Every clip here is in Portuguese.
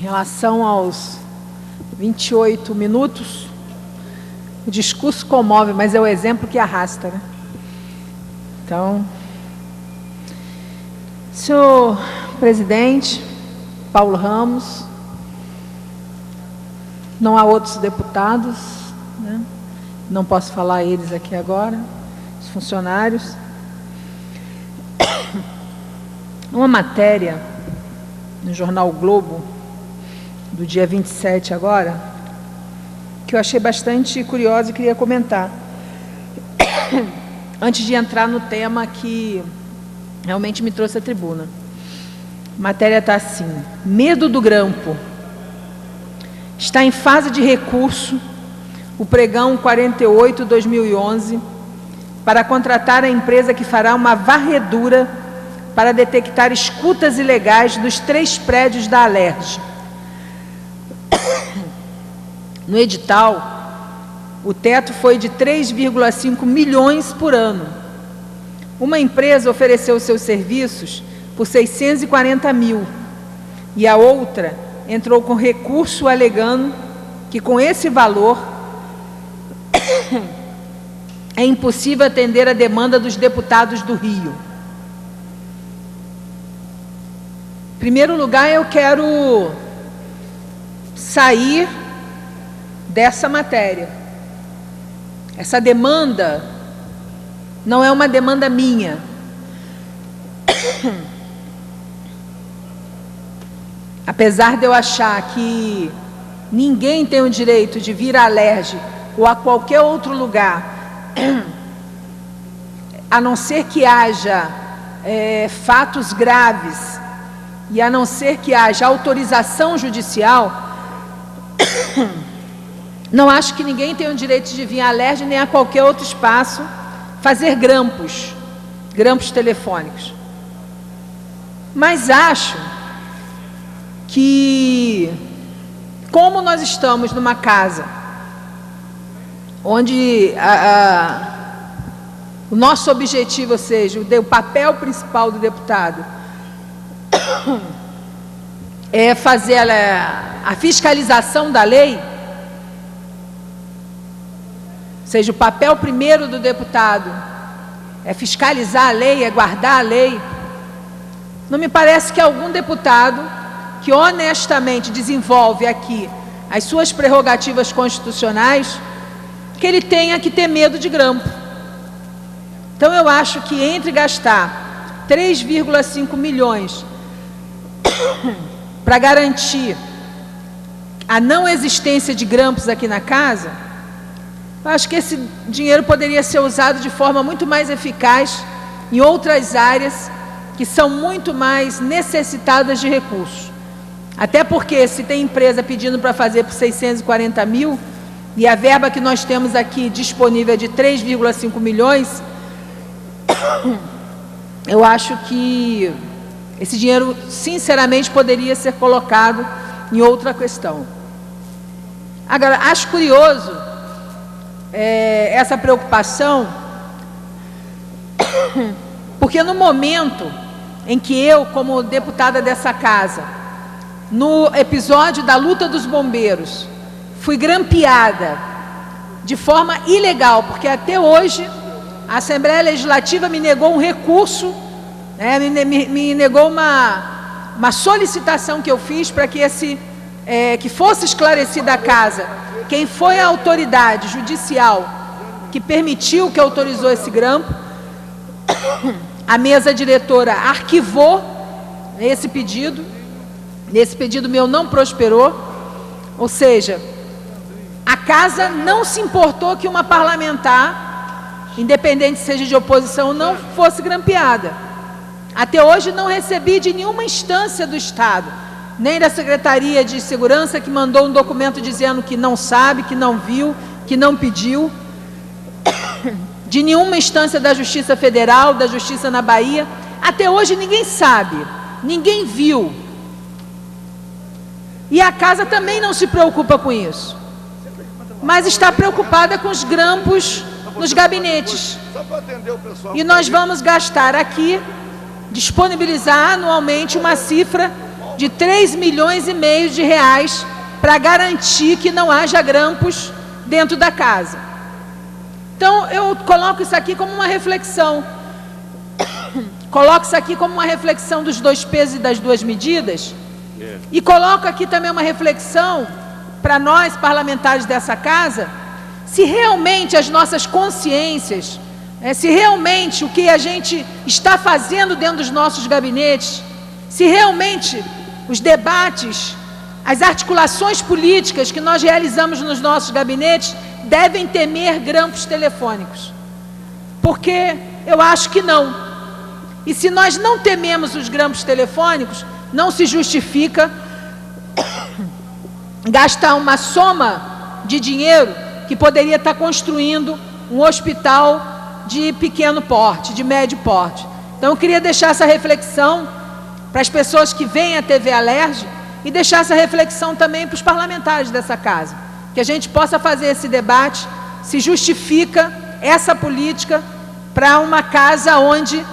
Em relação aos 28 minutos, o discurso comove, mas é o exemplo que arrasta, né? Então, senhor presidente, Paulo Ramos, não há outros deputados, né? Não posso falar eles aqui agora, os funcionários. Uma matéria no jornal o Globo, do dia 27 agora, que eu achei bastante curiosa e queria comentar, antes de entrar no tema que realmente me trouxe à tribuna. A matéria está assim: medo do grampo. Está em fase de recurso o pregão 48/2011 para contratar a empresa que fará uma varredura para detectar escutas ilegais dos 3 prédios da Alerj. No edital, o teto foi de 3,5 milhões por ano. Uma empresa ofereceu seus serviços por 640 mil e a outra entrou com recurso alegando que com esse valor é impossível atender a demanda dos deputados do Rio. Em primeiro lugar, eu quero sair dessa matéria. Essa demanda não é uma demanda minha. Apesar de eu achar que ninguém tem o direito de vir à Alerj ou a qualquer outro lugar, a não ser que haja fatos graves e a não ser que haja autorização judicial, não acho que ninguém tem o direito de vir à Alerj nem a qualquer outro espaço fazer grampos telefônicos. Mas acho que, como nós estamos numa casa onde o nosso objetivo, ou seja, o papel principal do deputado é fazer a fiscalização da lei, ou seja, o papel primeiro do deputado é fiscalizar a lei, é guardar a lei. Não me parece que algum deputado que honestamente desenvolve aqui as suas prerrogativas constitucionais, que ele tenha que ter medo de grampo. Então eu acho que entre gastar 3,5 milhões para garantir a não existência de grampos aqui na casa, eu acho que esse dinheiro poderia ser usado de forma muito mais eficaz em outras áreas que são muito mais necessitadas de recursos. Até porque, se tem empresa pedindo para fazer por 640 mil, e a verba que nós temos aqui disponível é de 3,5 milhões, eu acho que esse dinheiro, sinceramente, poderia ser colocado em outra questão. Agora, acho curioso essa preocupação, porque no momento em que eu, como deputada dessa casa, no episódio da luta dos bombeiros, fui grampeada de forma ilegal, porque até hoje a Assembleia Legislativa me negou um recurso, me negou uma solicitação que eu fiz para que que fosse esclarecida a casa quem foi a autoridade judicial que permitiu, que autorizou esse grampo. A mesa diretora arquivou esse pedido meu não prosperou, ou seja, a casa não se importou que uma parlamentar, independente seja de oposição ou não, fosse grampeada. Até hoje não recebi de nenhuma instância do Estado, nem da Secretaria de Segurança, que mandou um documento dizendo que não sabe, que não viu, que não pediu, de nenhuma instância da Justiça Federal, da Justiça na Bahia. Até hoje ninguém sabe, ninguém viu. E a casa também não se preocupa com isso, mas está preocupada com os grampos nos gabinetes. E nós vamos gastar aqui, disponibilizar anualmente uma cifra de 3,5 milhões de reais para garantir que não haja grampos dentro da casa. Então, eu coloco isso aqui como uma reflexão. Coloco isso aqui como uma reflexão dos 2 pesos e das 2 medidas. E coloco aqui também uma reflexão para nós, parlamentares dessa casa, se realmente as nossas consciências, se realmente o que a gente está fazendo dentro dos nossos gabinetes, se realmente os debates, as articulações políticas que nós realizamos nos nossos gabinetes devem temer grampos telefônicos. Porque eu acho que não. E se nós não tememos os grampos telefônicos, não se justifica gastar uma soma de dinheiro que poderia estar construindo um hospital de pequeno porte, de médio porte. Então eu queria deixar essa reflexão para as pessoas que veem a TV Alerj e deixar essa reflexão também para os parlamentares dessa casa, que a gente possa fazer esse debate, se justifica essa política para uma casa onde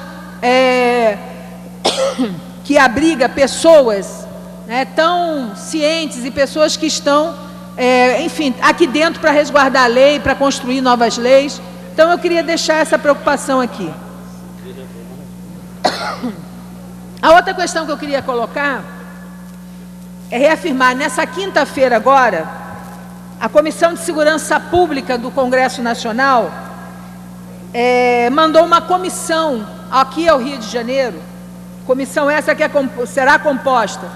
que abriga pessoas tão cientes e pessoas que estão, enfim, aqui dentro para resguardar a lei, para construir novas leis. Então eu queria deixar essa preocupação aqui. A outra questão que eu queria colocar é reafirmar, nessa quinta-feira agora, a Comissão de Segurança Pública do Congresso Nacional mandou uma comissão aqui ao Rio de Janeiro, comissão essa que será composta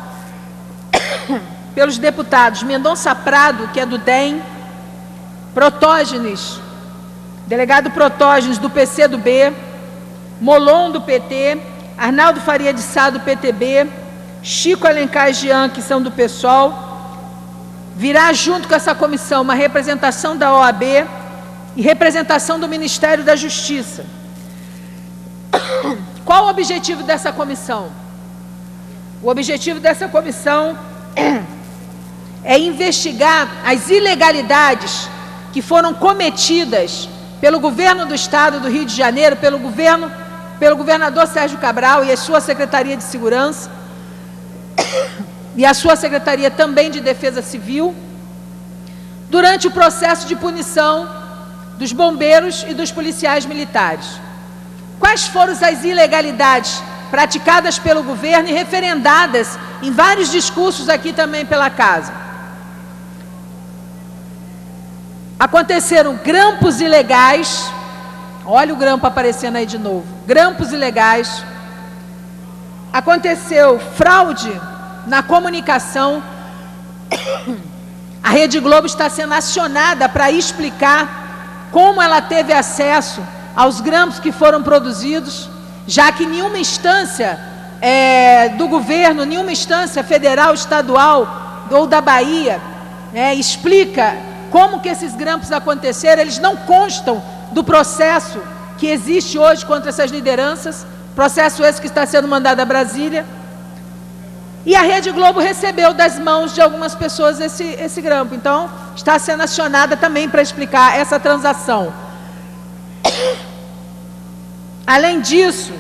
pelos deputados Mendonça Prado, que é do DEM, Protógenes, delegado Protógenes do PCdoB, Molon do PT, Arnaldo Faria de Sá do PTB, Chico Alencar e Jean, que são do PSOL. Virá junto com essa comissão uma representação da OAB e representação do Ministério da Justiça. Qual o objetivo dessa comissão? O objetivo dessa comissão é investigar as ilegalidades que foram cometidas pelo governo do Estado do Rio de Janeiro, pelo governador Sérgio Cabral e a sua Secretaria de Segurança, e a sua Secretaria também de Defesa Civil, durante o processo de punição dos bombeiros e dos policiais militares. Quais foram as ilegalidades praticadas pelo governo e referendadas em vários discursos aqui também pela casa? Aconteceram grampos ilegais, olha o grampo aparecendo aí de novo, grampos ilegais. Aconteceu fraude na comunicação. A Rede Globo está sendo acionada para explicar como ela teve acesso aos grampos que foram produzidos, já que nenhuma instância do governo, nenhuma instância federal, estadual ou da Bahia explica como que esses grampos aconteceram. Eles não constam do processo que existe hoje contra essas lideranças, processo esse que está sendo mandado a Brasília. E a Rede Globo recebeu das mãos de algumas pessoas esse grampo. Então, está sendo acionada também para explicar essa transação. Além disso,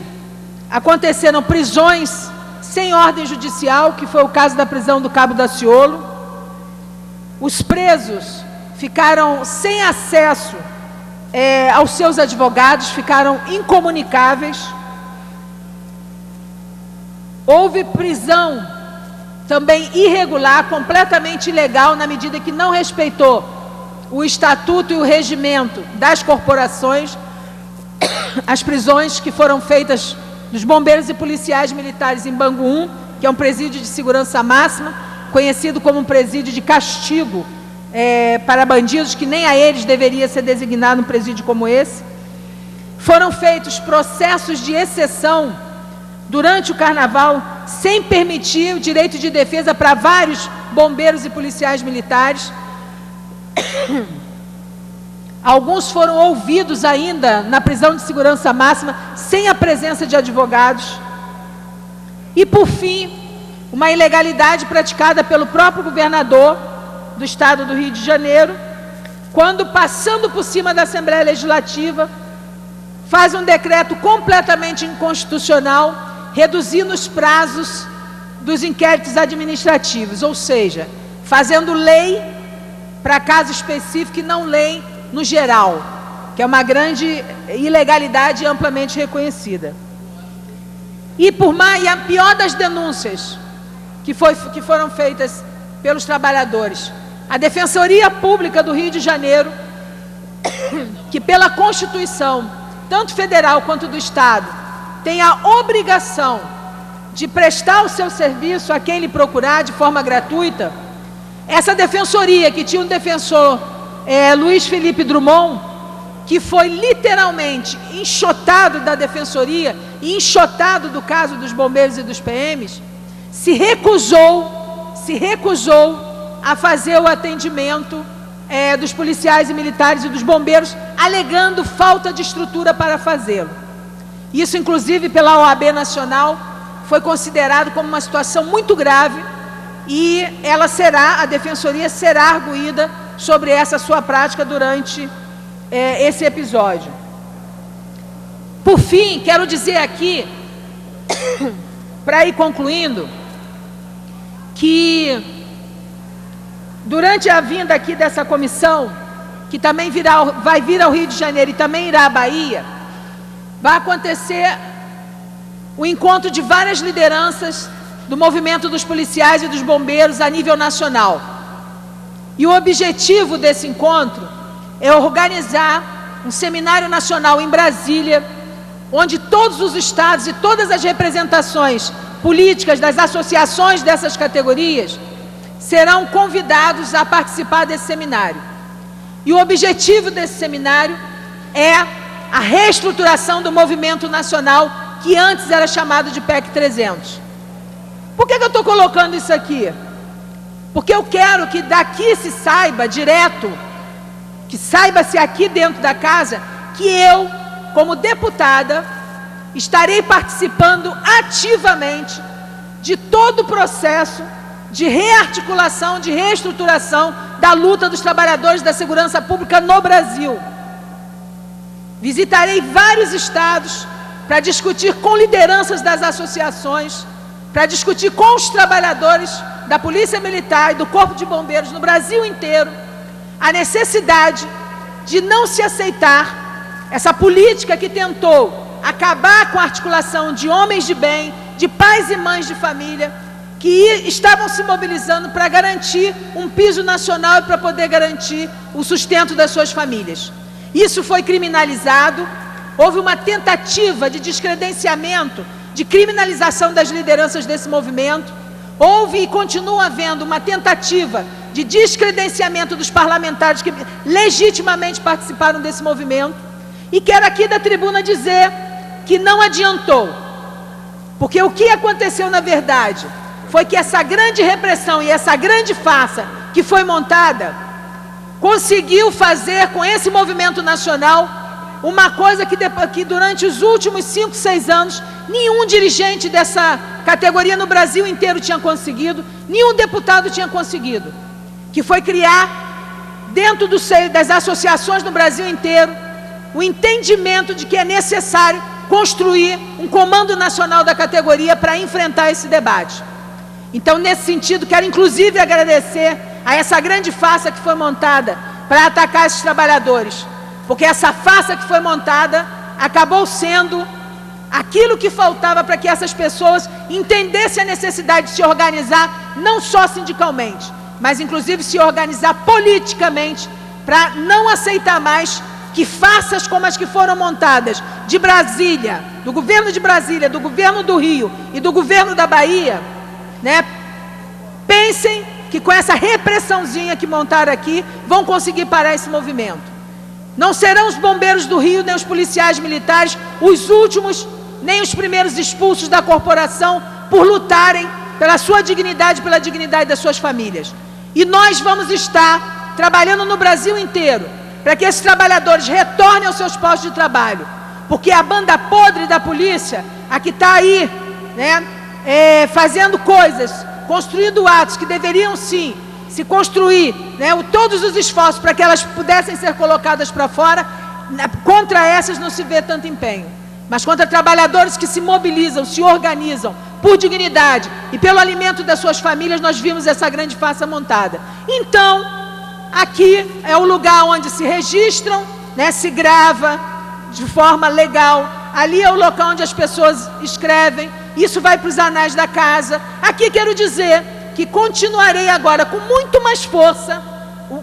aconteceram prisões sem ordem judicial, que foi o caso da prisão do Cabo Daciolo. Os presos ficaram sem acesso aos seus advogados, ficaram incomunicáveis. Houve prisão também irregular, completamente ilegal, na medida que não respeitou o estatuto e o regimento das corporações. As prisões que foram feitas dos bombeiros e policiais militares em Bangu 1, que é um presídio de segurança máxima, conhecido como um presídio de castigo para bandidos, que nem a eles deveria ser designado um presídio como esse. Foram feitos processos de exceção durante o carnaval, sem permitir o direito de defesa para vários bombeiros e policiais militares. Alguns foram ouvidos ainda na prisão de segurança máxima, sem a presença de advogados. E, por fim, uma ilegalidade praticada pelo próprio governador do Estado do Rio de Janeiro, quando, passando por cima da Assembleia Legislativa, faz um decreto completamente inconstitucional, reduzindo os prazos dos inquéritos administrativos, ou seja, fazendo lei para caso específico e não lei no geral, que é uma grande ilegalidade amplamente reconhecida. E a pior das denúncias que foram feitas pelos trabalhadores, a Defensoria Pública do Rio de Janeiro, que pela Constituição, tanto federal quanto do Estado, tem a obrigação de prestar o seu serviço a quem lhe procurar de forma gratuita. Essa defensoria, que tinha um defensor, Luiz Felipe Drummond, que foi literalmente enxotado da defensoria e enxotado do caso dos bombeiros e dos PMs, se recusou a fazer o atendimento dos policiais e militares e dos bombeiros, alegando falta de estrutura para fazê-lo. Isso, inclusive, pela OAB Nacional, foi considerado como uma situação muito grave e a defensoria será arguída sobre essa sua prática durante esse episódio. Por fim, quero dizer aqui, para ir concluindo, que durante a vinda aqui dessa comissão, que também vai vir ao Rio de Janeiro e também irá à Bahia, vai acontecer o encontro de várias lideranças do movimento dos policiais e dos bombeiros a nível nacional. E o objetivo desse encontro é organizar um seminário nacional em Brasília, onde todos os estados e todas as representações políticas das associações dessas categorias serão convidados a participar desse seminário. E o objetivo desse seminário é a reestruturação do movimento nacional, que antes era chamado de PEC 300. Por que eu estou colocando isso aqui? Porque eu quero que daqui se saiba direto, que saiba-se aqui dentro da casa, que eu, como deputada, estarei participando ativamente de todo o processo de rearticulação, de reestruturação da luta dos trabalhadores da segurança pública no Brasil. Visitarei vários estados para discutir com lideranças das associações, para discutir com os trabalhadores da Polícia Militar e do Corpo de Bombeiros no Brasil inteiro a necessidade de não se aceitar essa política que tentou acabar com a articulação de homens de bem, de pais e mães de família, que estavam se mobilizando para garantir um piso nacional e para poder garantir o sustento das suas famílias. Isso foi criminalizado, houve uma tentativa de descredenciamento, de criminalização das lideranças desse movimento, houve e continua havendo uma tentativa de descredenciamento dos parlamentares que legitimamente participaram desse movimento, e quero aqui da tribuna dizer que não adiantou, porque o que aconteceu na verdade foi que essa grande repressão e essa grande farsa que foi montada conseguiu fazer com esse movimento nacional uma coisa que durante os últimos 5, 6 anos nenhum dirigente dessa categoria no Brasil inteiro tinha conseguido, nenhum deputado tinha conseguido, que foi criar dentro do seio das associações no Brasil inteiro o entendimento de que é necessário construir um comando nacional da categoria para enfrentar esse debate. Então, nesse sentido, quero inclusive agradecer a essa grande farsa que foi montada para atacar esses trabalhadores, porque essa farsa que foi montada acabou sendo aquilo que faltava para que essas pessoas entendessem a necessidade de se organizar, não só sindicalmente, mas inclusive se organizar politicamente, para não aceitar mais que farsas como as que foram montadas de Brasília, do governo de Brasília, do governo do Rio e do governo da Bahia, pensem que com essa repressãozinha que montaram aqui, vão conseguir parar esse movimento. Não serão os bombeiros do Rio, nem os policiais militares, os últimos, nem os primeiros expulsos da corporação por lutarem pela sua dignidade, pela dignidade das suas famílias. E nós vamos estar trabalhando no Brasil inteiro para que esses trabalhadores retornem aos seus postos de trabalho, porque a banda podre da polícia, a que está aí, fazendo coisas, construindo atos que deveriam sim se construir, todos os esforços para que elas pudessem ser colocadas para fora, contra essas não se vê tanto empenho, mas contra trabalhadores que se mobilizam, se organizam por dignidade e pelo alimento das suas famílias, nós vimos essa grande farsa montada. Então, aqui é o lugar onde se registram, né, se grava de forma legal. Ali é o local onde as pessoas escrevem. Isso vai para os anais da casa. Aqui quero dizer que continuarei agora com muito mais força,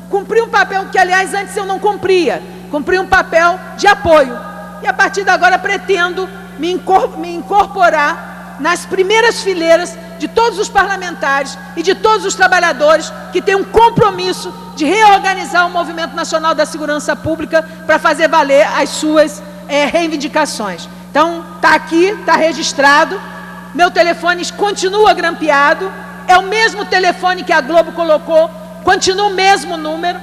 cumprir um papel que, aliás, antes eu não cumpria. Cumprir um papel de apoio. E a partir de agora pretendo me incorporar nas primeiras fileiras de todos os parlamentares e de todos os trabalhadores que têm um compromisso de reorganizar o Movimento Nacional da Segurança Pública para fazer valer as suas reivindicações. Então, está aqui, está registrado. Meu telefone continua grampeado. É o mesmo telefone que a Globo colocou, continua o mesmo número,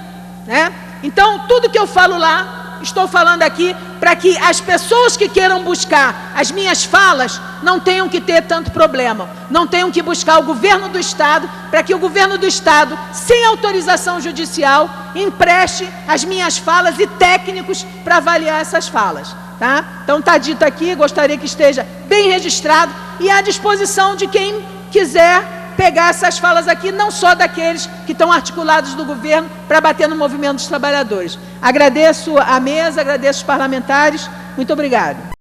né? Então, tudo que eu falo lá, estou falando aqui para que as pessoas que queiram buscar as minhas falas não tenham que ter tanto problema, não tenham que buscar o governo do Estado, para que o governo do Estado, sem autorização judicial, empreste as minhas falas e técnicos para avaliar essas falas, tá? Então está dito aqui, gostaria que esteja bem registrado e à disposição de quem quiser pegar essas falas aqui, não só daqueles que estão articulados do governo para bater no movimento dos trabalhadores. Agradeço a mesa, agradeço os parlamentares. Muito obrigado.